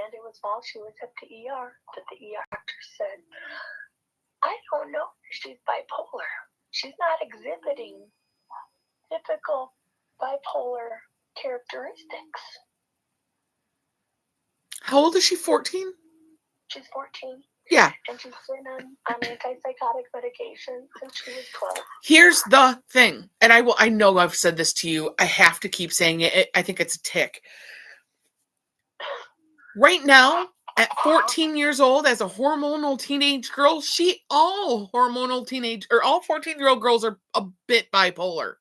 And it was while she was at the ER that the ER doctor said, I don't know if she's bipolar. She's not exhibiting typical bipolar characteristics. How old is she? 14? She's 14. Yeah. And she's been on antipsychotic medication since she was 12. Here's the thing, and I know I've said this to you. I have to keep saying it. I think it's a tick. Right now, at 14 years old, as a hormonal teenage girl, all 14-year-old girls are a bit bipolar.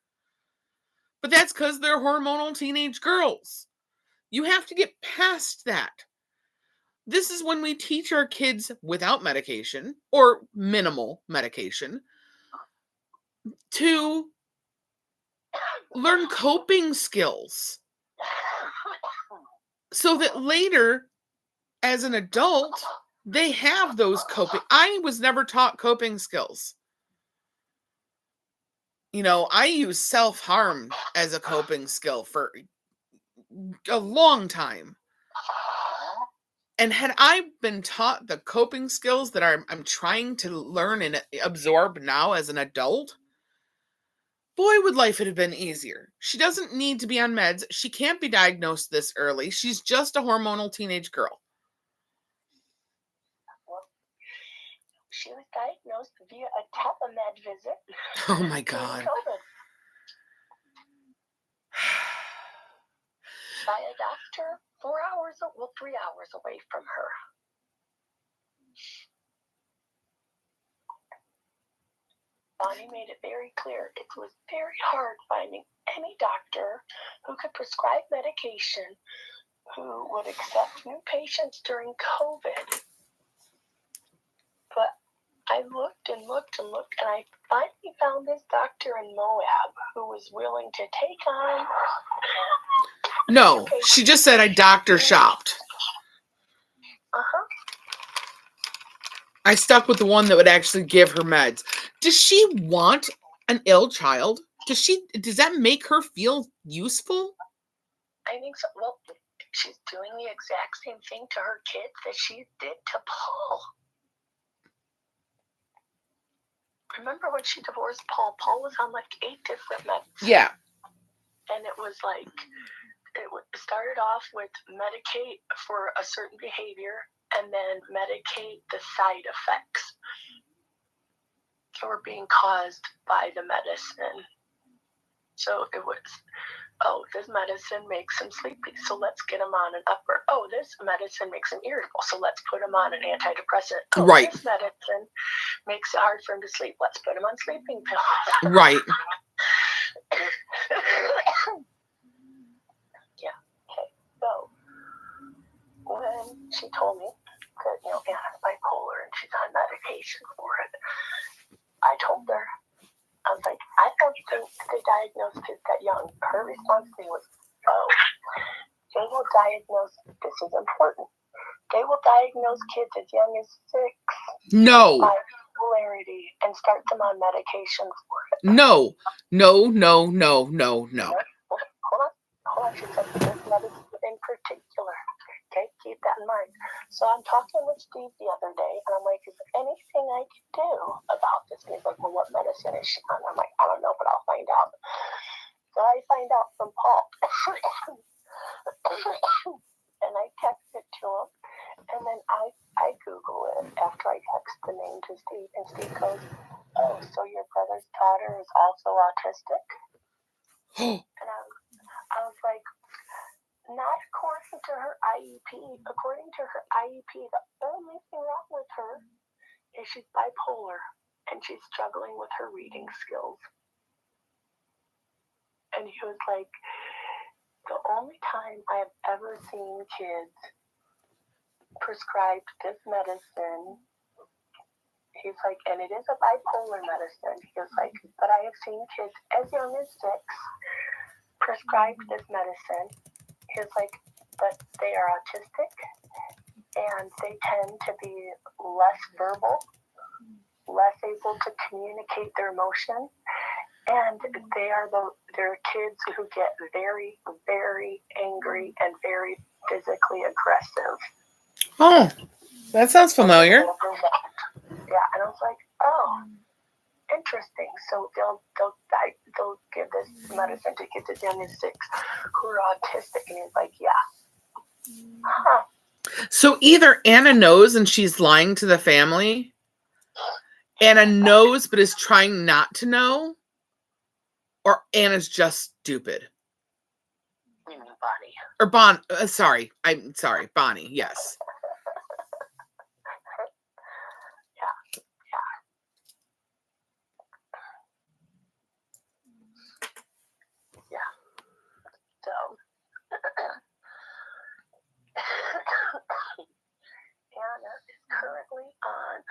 But that's because they're hormonal teenage girls. You have to get past that. This is when we teach our kids without medication or minimal medication to learn coping skills so that later, as an adult, they have those coping. I was never taught coping skills. I use self-harm as a coping skill for a long time. And had I been taught the coping skills that I'm trying to learn and absorb now as an adult, boy, would life have been easier. She doesn't need to be on meds. She can't be diagnosed this early. She's just a hormonal teenage girl. She was diagnosed via a telemed visit. Oh my God. By a doctor 3 hours away from her. Bonnie made it very clear it was very hard finding any doctor who could prescribe medication, who would accept new patients during COVID. But I looked and looked and looked, and I finally found this doctor in Moab who was willing to take on... No, she just said I doctor shopped. I stuck with the one that would actually give her meds. Does she want an ill child? Does that make her feel useful? I think so. Well, she's doing the exact same thing to her kids that she did to Paul. Remember when she divorced Paul? Paul was on like 8 different meds. Yeah. And it was like, it started off with medicate for a certain behavior and then medicate the side effects that were being caused by the medicine. So it was, this medicine makes him sleepy, so let's get him on an upper. This medicine makes him irritable, so let's put him on an antidepressant. Right. This medicine makes it hard for him to sleep. Let's put him on sleeping pills. Right. Yeah. Okay. So when she told me that, Anna's bipolar and she's on medication for it, I told her, I was like, I don't think they diagnose kids that young. Her response to me was, they will diagnose, this is important, they will diagnose kids as young as 6. No. Bipolarity and start them on medication for it. No. Hold on. She said this medicine in particular. Okay, keep that in mind. So I'm talking with Steve the other day, and I'm like, is there anything I can do about this? And he's like, well, what medicine is she on? I'm like, I don't know, but I'll find out. So I find out from Paul. And I text it to him, and then I Google it after I text the name to Steve, and Steve goes, so your brother's daughter is also autistic? And I was like, not according to her IEP. According to her IEP, the only thing wrong with her is she's bipolar and she's struggling with her reading skills. And he was like, the only time I have ever seen kids prescribed this medicine, he's like, and it is a bipolar medicine. He was like, but I have seen kids as young as 6 prescribed this medicine. He was like, but they are autistic and they tend to be less verbal, less able to communicate their emotion, and they're kids who get very, very angry and very physically aggressive. Oh, that sounds familiar. Yeah, and I was like, oh, interesting. So they'll give this medicine to kids at Daniel 6 who are autistic, and he's like, yeah. Huh. So either Anna knows and she's lying to the family, Anna knows but is trying not to know, or Anna's just stupid. You mean Bonnie? Or I'm sorry, Bonnie, yes. Yeah. So Anna is currently on,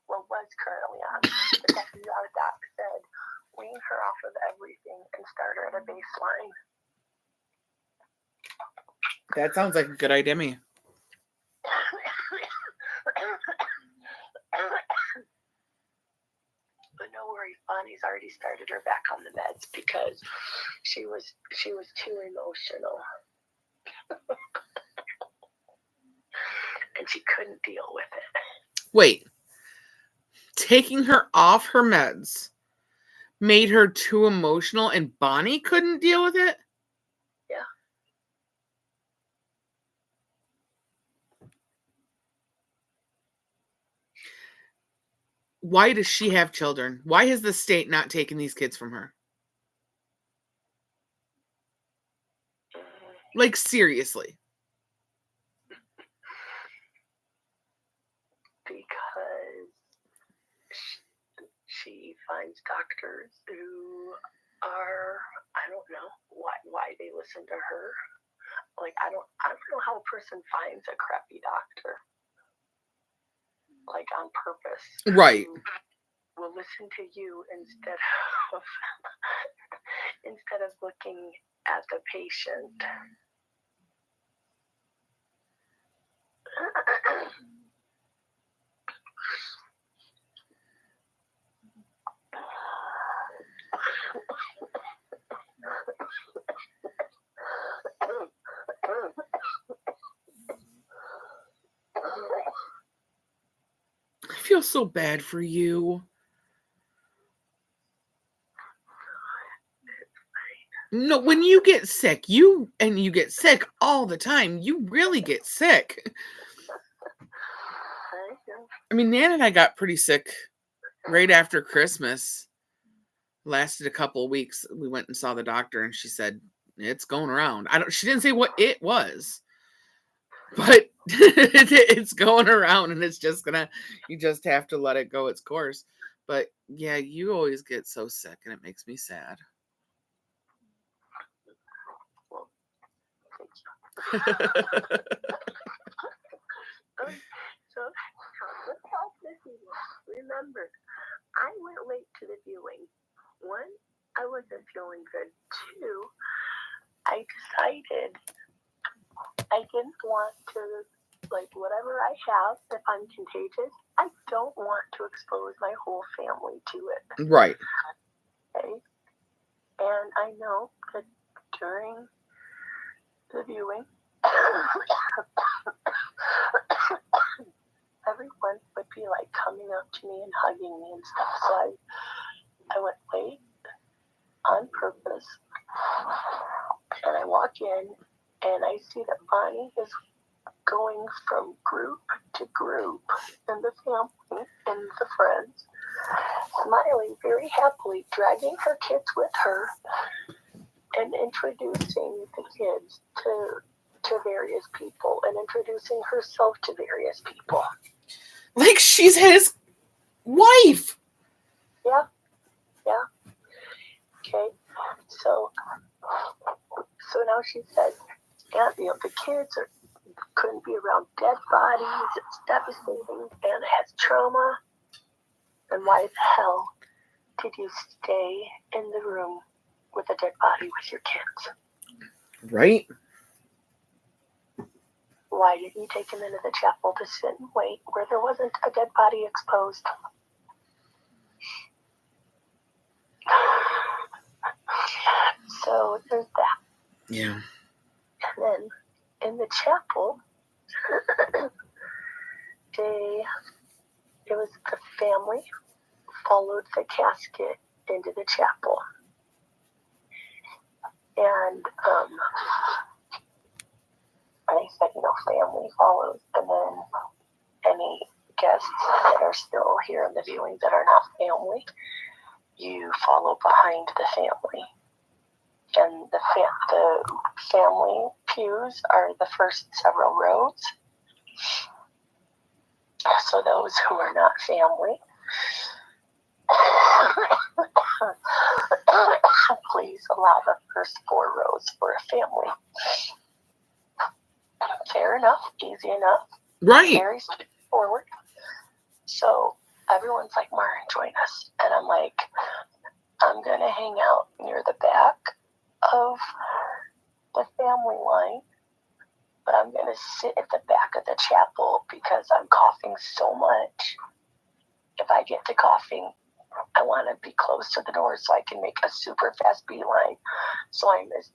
well, was currently on, but our doc said, wean her off of everything and start her at a baseline. That sounds like a good idea to me. But no worries, Bonnie's already started her back on the meds because she was too emotional. And she couldn't deal with it. Wait. Taking her off her meds made her too emotional and Bonnie couldn't deal with it? Yeah. Why does she have children? Why has the state not taken these kids from her? Like, seriously. Because she finds doctors who are, I don't know why they listen to her. Like, I don't know how a person finds a crappy doctor. Like, on purpose. Right. Will listen to you instead of looking at the patient. I feel so bad for you. No, when you get sick, you get sick all the time. You really get sick. I mean, Nan and I got pretty sick right after Christmas. Lasted a couple of weeks. We went and saw the doctor, and she said it's going around. She didn't say what it was, but it's going around, and it's just you just have to let it go its course. But yeah, you always get so sick, and it makes me sad. So let's talk this evening. Remember, I went late to the viewing. 1, I wasn't feeling good. 2, I decided I didn't want to, like, whatever I have, if I'm contagious, I don't want to expose my whole family to it. Right. Okay? And I know that during the viewing, everyone would be like coming up to me and hugging me and stuff. So I went late on purpose, and I walk in and I see that Bonnie is going from group to group in the family and the friends, smiling very happily, dragging her kids with her and introducing the kids to various people and introducing herself to various people. Like she's his wife. Yeah. Okay. So now she said, yeah, the kids couldn't be around dead bodies. It's devastating. Anna has trauma. And why the hell did you stay in the room with a dead body with your kids? Right. Why didn't you take them into the chapel to sit and wait where there wasn't a dead body exposed? So there's that. Yeah. And then in the chapel, It was the family followed the casket into the chapel. And they said, family follows. And then any guests that are still here in the viewing that are not family, you follow behind the family. And the family pews are the first several rows. So those who are not family, please allow the first 4 rows for a family. Fair enough, easy enough. Right. Very straightforward. So everyone's like, Marin, join us. And I'm like, I'm going to hang out near the back of the family line, but I'm going to sit at the back of the chapel because I'm coughing so much. If I get to coughing, I want to be close to the door so I can make a super fast beeline. So I'm as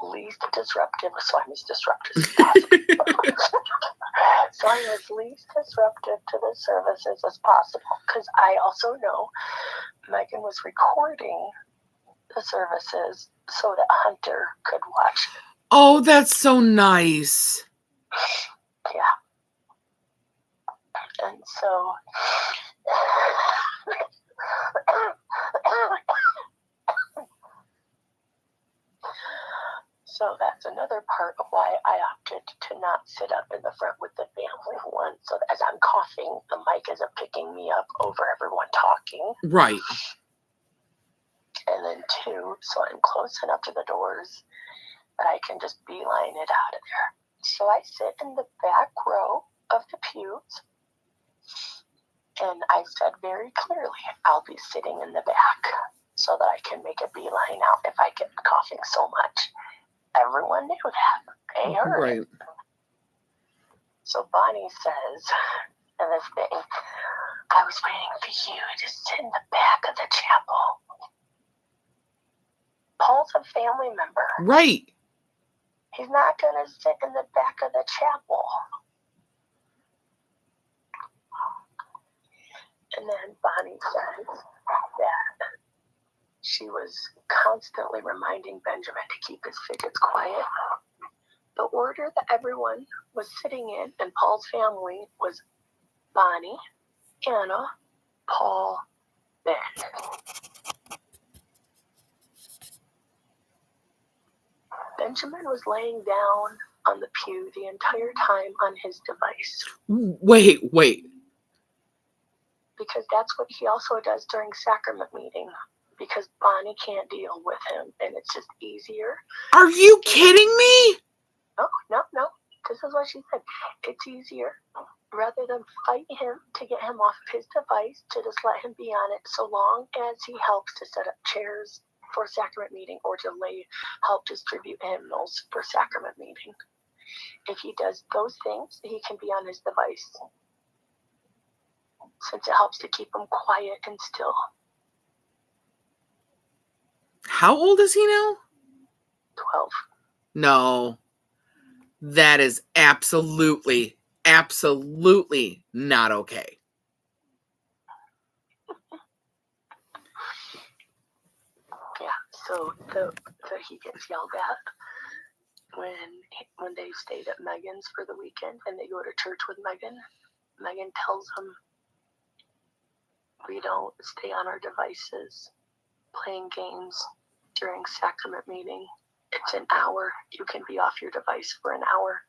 least disruptive. So I'm as disruptive as possible. So I'm as least disruptive to the services as possible. Because I also know Megan was recording the services so that Hunter could watch it. Oh, that's so nice. Yeah. And so that's another part of why I opted to not sit up in the front with the family. One, so that as I'm coughing, the mic isn't picking me up over everyone talking. Right. And then 2, so I'm close enough to the doors that I can just beeline it out of there. So I sit in the back row of the pews, and I said very clearly, I'll be sitting in the back so that I can make a beeline out if I get coughing so much. Everyone knew that. They heard Right. it. So Bonnie says in this thing, I was waiting for you to sit in the back of the chapel. Paul's a family member. Right. He's not going to sit in the back of the chapel. And then Bonnie says that she was constantly reminding Benjamin to keep his fidgets quiet. The order that everyone was sitting in Paul's family was Bonnie, Anna, Paul, Ben. Benjamin was laying down on the pew the entire time on his device. Wait. Because that's what he also does during sacrament meeting. Because Bonnie can't deal with him, and it's just easier. Are you kidding me? No. This is what she said. It's easier, rather than fight him to get him off of his device, to just let him be on it so long as he helps to set up chairs for sacrament meeting or to help distribute hymnals for sacrament meeting. If he does those things, he can be on his device, since it helps to keep him quiet and still. How old is he now? 12. No. That is absolutely not okay. Yeah, so he gets yelled at when they stayed at Megan's for the weekend and they go to church with Megan. Megan tells him, we don't stay on our devices playing games during sacrament meeting. It's an hour. You can be off your device for an hour.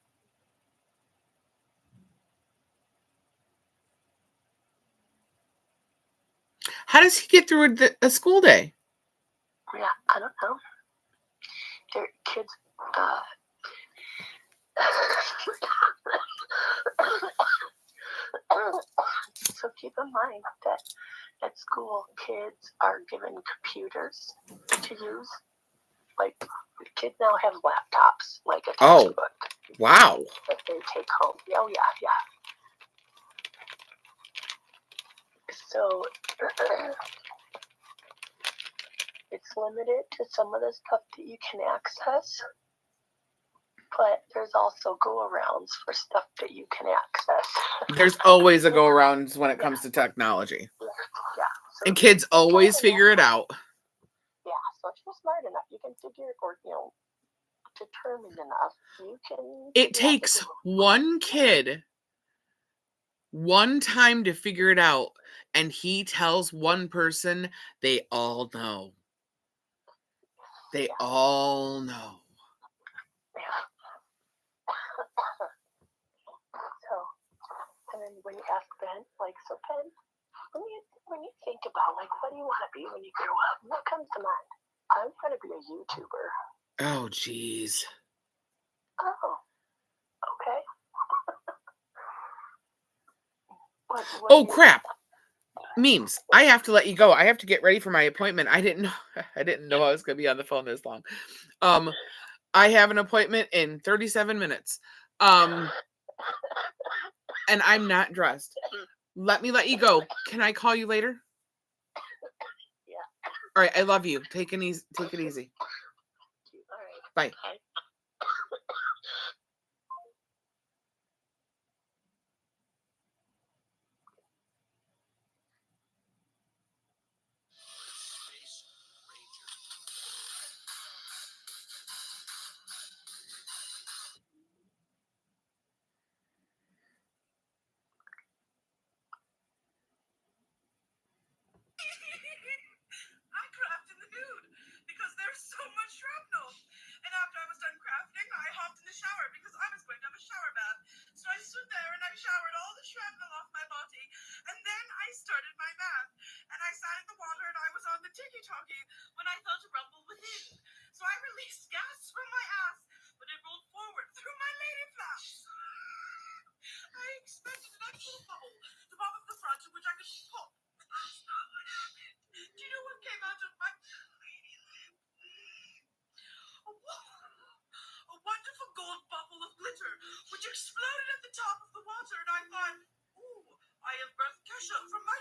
How does he get through a school day? Yeah, I don't know. Their kids, so keep in mind that at school, kids are given computers to use. Like, kids now have laptops, like a textbook. Wow. That they take home. Oh, yeah. So, it's limited to some of the stuff that you can access. but there's also go-arounds for stuff that you can access. There's always a go-around when it comes to technology. Yeah. So And kids always figure it out. Yeah, so if you're smart enough, you can figure, or, determined enough, you can... It takes one kid one time to figure it out, and he tells one person, they all know. They all know. Yeah. So, and then when you ask Ben, like, so Ben, when you think about, like, what do you want to be when you grow up? What comes to mind? I'm going to be a YouTuber. Oh, jeez. Oh, okay. Oh, crap. Memes. I have to let you go. I have to get ready for my appointment. I didn't know I was going to be on the phone this long. I have an appointment in 37 minutes. And I'm not dressed. Let me let you go. Can I call you later? Yeah. All right. I love you. Take it easy. All right. Bye. Bye. I craft in the nude because there's so much shrapnel. And after I was done crafting, I hopped in the shower because I was going to have a shower bath. So I stood there and I showered all the shrapnel off my body. And then I started my bath. And I sat in the water and I was on the tiki-talkie when I felt a rumble within. So I released gas from my ass, but it rolled forward through my lady flaps. I expected an actual bubble to pop up the front in which I could pop. That's not what happened. Do you know what came out of my lady lip? A wonderful gold bubble of glitter, which exploded at the top of the water, and I thought, ooh, I have birthed Kesha from my